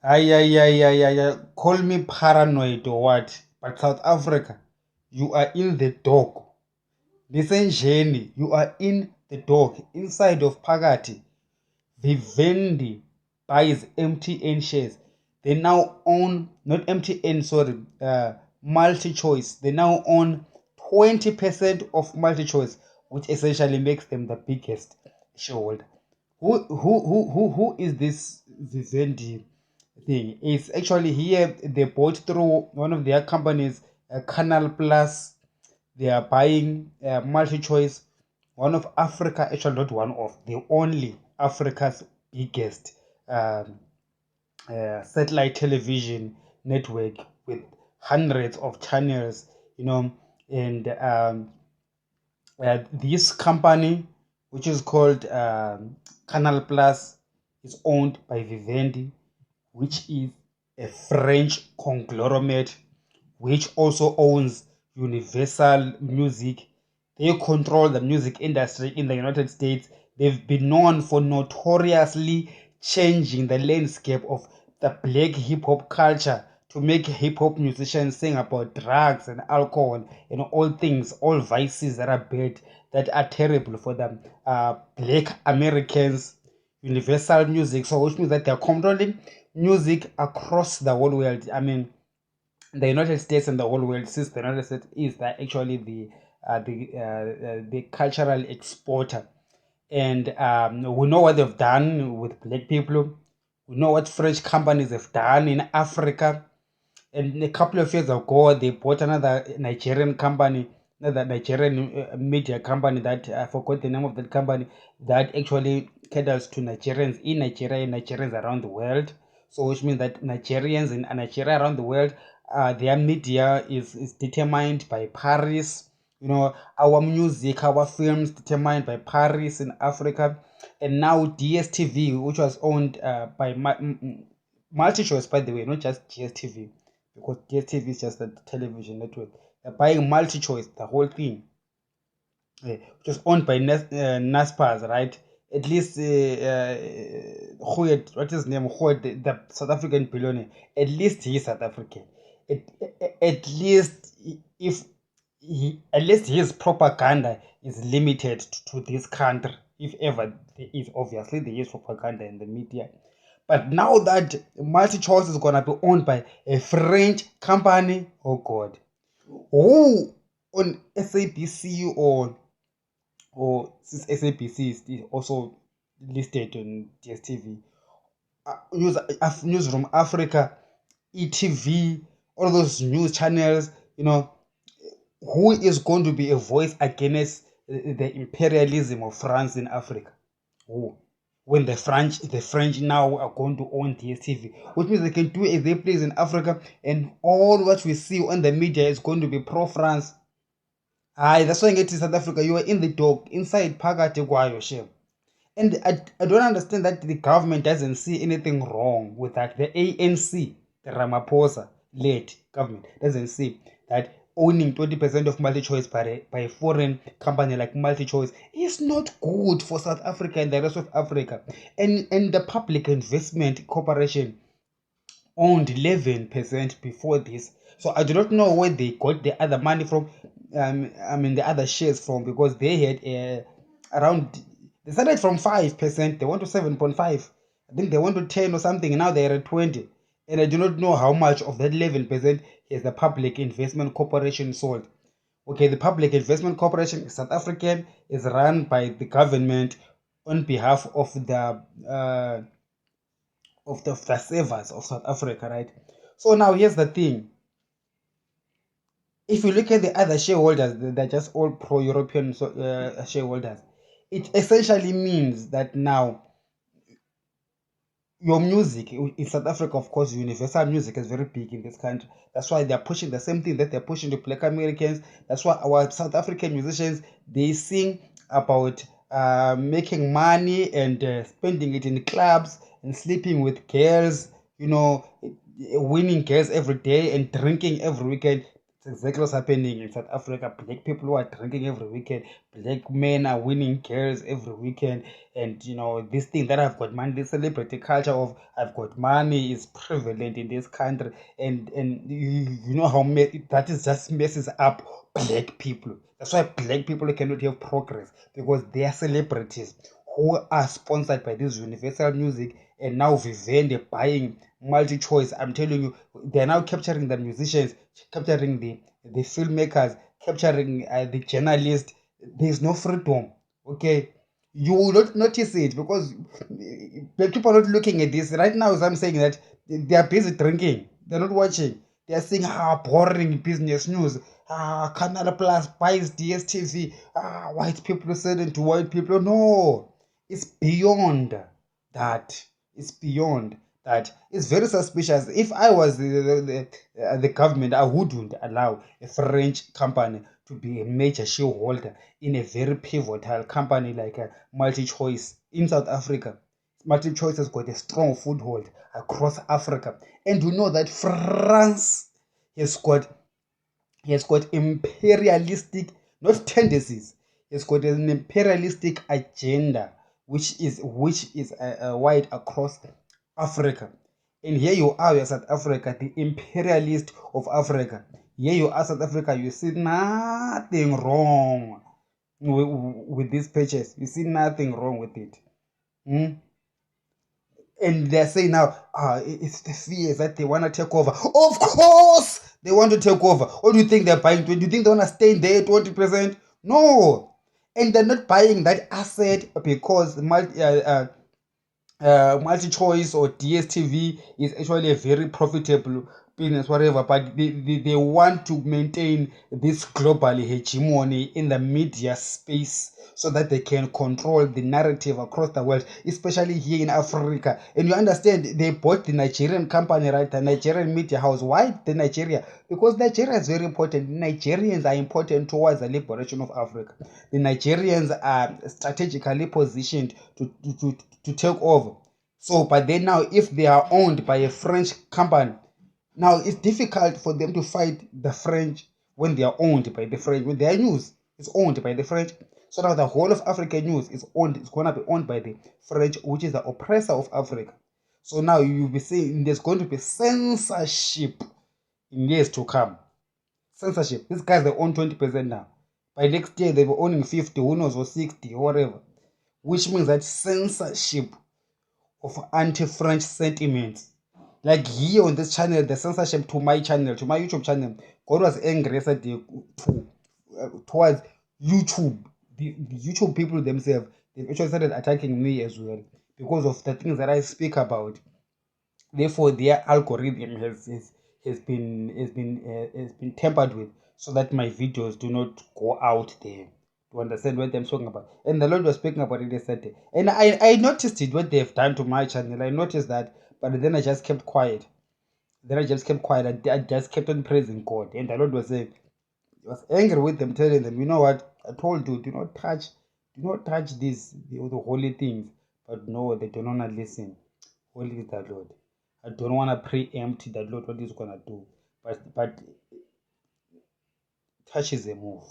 Ay, ay, ay, ay, ay, ay. Call me paranoid or what? But South Africa, you are in the dog. Listen, Jenny, you are in the dog. Inside of Pagati, Vivendi buys MTN shares. They now own, not MTN, sorry, MultiChoice. They now own 20% of MultiChoice, which essentially makes them the biggest shareholder. Who is this Vivendi thing? It's actually here they bought through one of their companies, Canal Plus. They are buying MultiChoice, one of Africa, actually not one of, the only Africa's biggest um, satellite television network with hundreds of channels, you know, and this company, which is called Canal Plus, is owned by Vivendi, which is a French conglomerate, which also owns Universal Music. They control the music industry in the United States. They've been known for notoriously changing the landscape of the black hip hop culture to make hip hop musicians sing about drugs and alcohol and all things, all vices that are bad, that are terrible for the black Americans. Universal Music, so which means that they're controlling music across the whole world. I mean, the United States and the whole world, since the United States is actually the cultural exporter, and we know what they've done with black people. We know what French companies have done in Africa. And a couple of years ago, they bought another Nigerian company, another Nigerian media company that I forgot the name of that company, that actually caters to Nigerians in Nigeria and Nigerians around the world. So, which means that Nigerians in Nigeria around the world, their media is determined by Paris. You know, our music, our films determined by Paris in Africa. And now DSTV, which was owned by MultiChoice, by the way, not just DSTV, because DSTV is just a television network. They're buying MultiChoice, the whole thing, which was owned by NASPAS, right? At least, what is his name? Goed, the South African billionaire. At least he's South African. At least if at least his propaganda is limited to this country, if ever there is. Obviously there is propaganda in the media, but now that MultiChoice is gonna be owned by a French company, oh God, who on SABC, or since SABC is also listed on DSTV, Newsroom Africa, ETV, all those news channels, who is going to be a voice against the imperialism of France in Africa? Who? When the French now are going to own DSTV, which means they can do as they please in Africa, and all what we see on the media is going to be pro-France. Aye, that's why I get to South Africa. You are in the dog, inside Pagate Kwayo share. And I don't understand that the government doesn't see anything wrong with that. The ANC, the Ramaphosa led government, doesn't see that owning 20% of MultiChoice by a foreign company like MultiChoice is not good for South Africa and the rest of Africa. And the Public Investment Corporation owned 11% before this. So I do not know where they got the other money from. I mean the other shares from, because they had around. They started from 5%. They went to 7.5. I think they went to 10 or something. Now they are at 20. And I do not know how much of that 11% has the Public Investment Corporation sold. Okay, the Public Investment Corporation is South African, is run by the government on behalf of the savers of South Africa, right? So now here's the thing. If you look at the other shareholders, they're just all pro-European shareholders. It essentially means that now your music in South Africa, of course, universal music is very big in this country. That's why they're pushing the same thing that they're pushing to black Americans. That's why our South African musicians, they sing about making money and spending it in clubs and sleeping with girls, winning girls every day and drinking every weekend. It's exactly what's happening in South Africa. Black people who are drinking every weekend. Black men are winning girls every weekend. And this thing that I've got money, this celebrity culture of I've got money is prevalent in this country. And you know how that is just messes up black people. That's why black people cannot have progress, because they are celebrities who are sponsored by this Universal Music, and now Vivendi buying MultiChoice. I'm telling you, they're now capturing the musicians, capturing the filmmakers, capturing the journalists. There's no freedom. Okay, you will not notice it because the people are not looking at this right now. As I'm saying that they are busy drinking, they're not watching. They are saying boring business news. Canal Plus buys DSTV. White people selling to white people. No, it's beyond that. It's beyond that. It's very suspicious. If I was the government, I wouldn't allow a French company to be a major shareholder in a very pivotal company like a MultiChoice in South Africa. MultiChoice has got a strong foothold across Africa. And you know that France has got imperialistic, not tendencies. It's got an imperialistic agenda, which is wide across Africa. And here you are, you're South Africa, the imperialist of Africa. Here you are, South Africa, you see nothing wrong with these pages. You see nothing wrong with it. Hmm? And they're saying now, it's the fears that they want to take over. Of course, they want to take over. What do you think they're buying? Do you think they want to stay there 20%? No. And they're not buying that asset because MultiChoice or DSTV is actually a very profitable business, whatever, but they want to maintain this global hegemony in the media space so that they can control the narrative across the world, especially here in Africa. And you understand, they bought the Nigerian company, right? The Nigerian media house. Why the Nigeria? Because Nigeria is very important. Nigerians are important towards the liberation of Africa. The Nigerians are strategically positioned to take over. So, but then now, if they are owned by a French company, now it's difficult for them to fight the French when they are owned by the French. When their news is owned by the French, so now the whole of African news is owned. It's gonna be owned by the French, which is the oppressor of Africa. So now you'll be saying there's going to be censorship in years to come. Censorship. These guys they own 20% now. By next year they'll be owning 50, who knows, or 60, or whatever. Which means that censorship of anti-French sentiments. Like here on this channel, the censorship to my channel, to my YouTube channel, God was angry yesterday towards YouTube. The YouTube people themselves, they actually started attacking me as well because of the things that I speak about. Therefore, their algorithm has been tampered with so that my videos do not go out there. To understand what I'm talking about. And the Lord was speaking about it yesterday. And I noticed it, what they've done to my channel. I noticed that, but then I just kept quiet. I just kept on praising God. And the Lord was saying, he was angry with them, telling them, you know what? I told you, do not touch the holy things. But no, they do not listen. Holy is the Lord. I don't want to preempt the Lord what He's gonna do. But touch is a move.